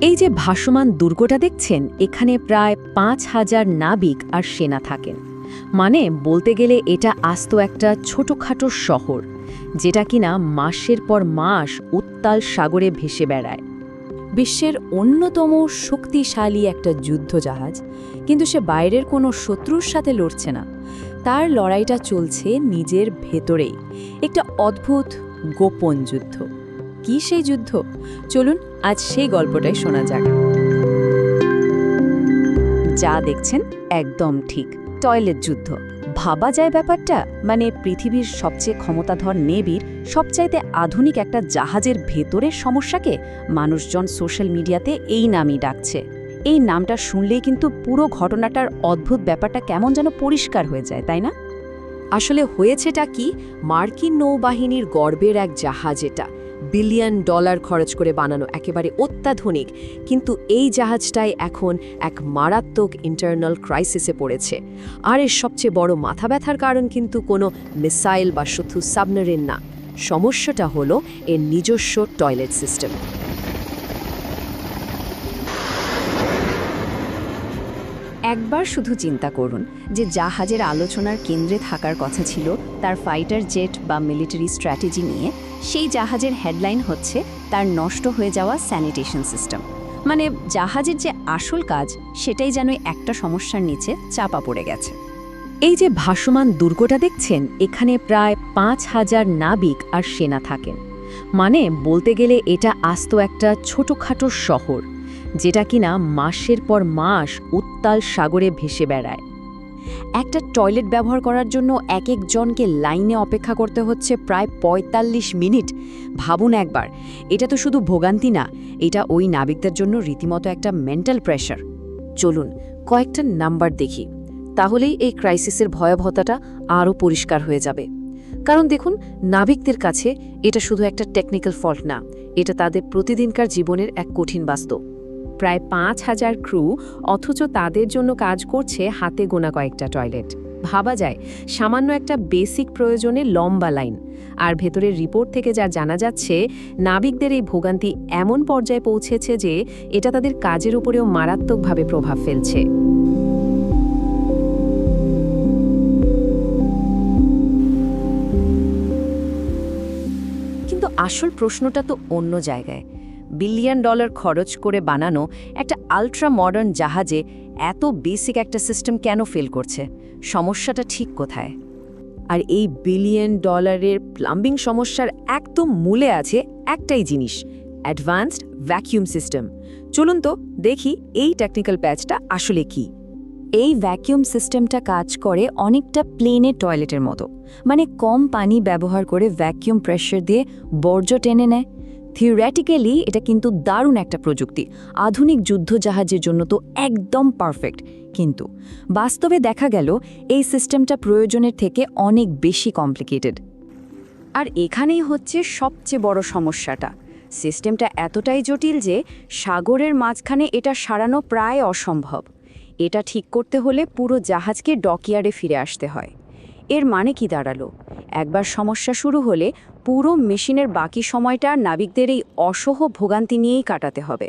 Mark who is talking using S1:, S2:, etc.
S1: এই যে ভাসমান দুর্গটা দেখছেন, এখানে প্রায় ৫,০০০ নাবিক আর সেনা থাকেন। মানে বলতে গেলে এটা আস্ত একটা ছোটখাটো শহর, যেটা কিনা মাসের পর মাস উত্তাল সাগরে ভেসে বেড়ায়। বিশ্বের অন্যতম শক্তিশালী একটা যুদ্ধজাহাজ, কিন্তু সে বাইরের কোনো শত্রুর সাথে লড়ছে না। তার লড়াইটা চলছে নিজের ভেতরেই, একটা অদ্ভুত গোপন যুদ্ধ। কি সেই যুদ্ধ? চলুন আজ সেই গল্পটাই শোনা যাক। যা দেখছেন একদম ঠিক, টয়লেট যুদ্ধ। ভাবা যায় ব্যাপারটা, মানে পৃথিবীর সবচেয়ে ক্ষমতাধর নেভির সবচাইতে আধুনিক একটা জাহাজের ভেতরের সমস্যাকে মানুষজন সোশ্যাল মিডিয়াতে এই নামই ডাকছে। এই নামটা শুনলেই কিন্তু পুরো ঘটনাটার অদ্ভুত ব্যাপারটা কেমন যেন পরিষ্কার হয়ে যায়, তাই না? আসলে হয়েছেটা কি, মার্কিন নৌবাহিনীর গর্বের এক জাহাজ, এটা $1 বিলিয়ন খরচ করে বানানো, একেবারে অত্যাধুনিক। কিন্তু এই জাহাজটাই এখন এক মারাত্মক ইন্টারনাল ক্রাইসিসে পড়েছে। আর এর সবচেয়ে বড় মাথা ব্যথার কারণ কিন্তু কোনো মিসাইল বা শুধু সাবমেরিন না। সমস্যাটা হলো এর নিজস্ব টয়লেট সিস্টেম। একবার শুধু চিন্তা করুন যে জাহাজের আলোচনার কেন্দ্রে থাকার কথা ছিল তার ফাইটার জেট বা মিলিটারি স্ট্র্যাটেজি নিয়ে, সেই জাহাজের হেডলাইন হচ্ছে তার নষ্ট হয়ে যাওয়া স্যানিটেশন সিস্টেম। মানে জাহাজের যে আসল কাজ সেটাই যেন একটা সমস্যার নিচে চাপা পড়ে গেছে। এই যে ভাসমান দুর্গটা দেখছেন, এখানে প্রায় ৫,০০০ নাবিক আর সেনা থাকেন। মানে বলতে গেলে এটা আস্ত একটা ছোটখাটো শহর, যেটা কিনা মাসের পর মাস উত্তাল সাগরে ভেসে বেড়ায়। একটা টয়লেট ব্যবহার করার জন্য এক একজনকে লাইনে অপেক্ষা করতে হচ্ছে প্রায় ৪৫ মিনিট। ভাবুন একবার, এটা তো শুধু ভোগান্তি না, এটা ওই নাবিকদের জন্য রীতিমতো একটা মেন্টাল প্রেশার। চলুন কয়েকটা নাম্বার দেখি, তাহলেই এই ক্রাইসিসের ভয়াবহতাটা আরও পরিষ্কার হয়ে যাবে। কারণ দেখুন, নাবিকদের কাছে এটা শুধু একটা টেকনিক্যাল ফল্ট না, এটা তাদের প্রতিদিনকার জীবনের এক কঠিন বাস্তব। প্রায় ৫,০০০ ক্রু, অথচ তাদের জন্য কাজ করছে হাতে গোনা কয়েকটা টয়লেট। ভাবা যায়, সামান্য একটা বেসিক প্রয়োজনে লম্বা লাইন। আর ভেতরের রিপোর্ট থেকে যা জানা যাচ্ছে, নাবিকদের এই ভোগান্তি এমন পর্যায়ে পৌঁছেছে যে এটা তাদের কাজের উপরেও মারাত্মকভাবে প্রভাব ফেলছে। কিন্তু আসল প্রশ্নটা তো অন্য জায়গায়। $1 বিলিয়ন খরচ করে বানানো একটা আলট্রা মডার্ন জাহাজে এত বেসিক একটা সিস্টেম কেন ফেল করছে? সমস্যাটা ঠিক কোথায়? আর এই $1 বিলিয়ন প্লাম্বিং সমস্যার একদম মূলে আছে একটাই জিনিস, অ্যাডভান্সড ভ্যাকিউম সিস্টেম। চলুন তো দেখি এই টেকনিক্যাল প্যাচটা আসলে কি। এই ভ্যাকিউম সিস্টেমটা কাজ করে অনেকটা প্লেনের টয়লেটের মতো। মানে কম পানি ব্যবহার করে ভ্যাকিউম প্রেসার দিয়ে বর্জ্য টেনে নেয়। থিওরিটিক্যালি এটা কিন্তু দারুণ একটা প্রযুক্তি, আধুনিক যুদ্ধজাহাজের জন্য তো একদম পারফেক্ট। কিন্তু বাস্তবে দেখা গেল এই সিস্টেমটা প্রয়োজনের থেকে অনেক বেশি কমপ্লিকেটেড। আর এখানেই হচ্ছে সবচেয়ে বড় সমস্যাটা। সিস্টেমটা এতটাই জটিল যে সাগরের মাঝখানে এটা সারানো প্রায় অসম্ভব। এটা ঠিক করতে হলে পুরো জাহাজকে ডকইয়ার্ডে ফিরে আসতে হয়। এর মানে কি দাঁড়ালো? একবার সমস্যা শুরু হলে পুরো মেশিনের বাকি সময়টা নাবিকদের এই অসহ ভোগান্তি নিয়েই কাটাতে হবে।